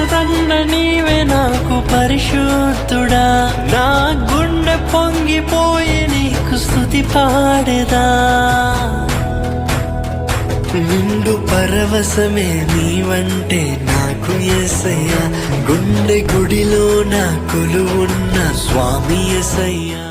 అండదండ నీవే నాకు పరిశుద్ధుడా, నా గుండె పొంగిపోయి నీకు స్తుతి పాడేదా. నిండు పరవశమే నీవంటే నాకు యేసయ్యా, గుండె గుడిలో నా కొలువున్న స్వామి యేసయ్యా.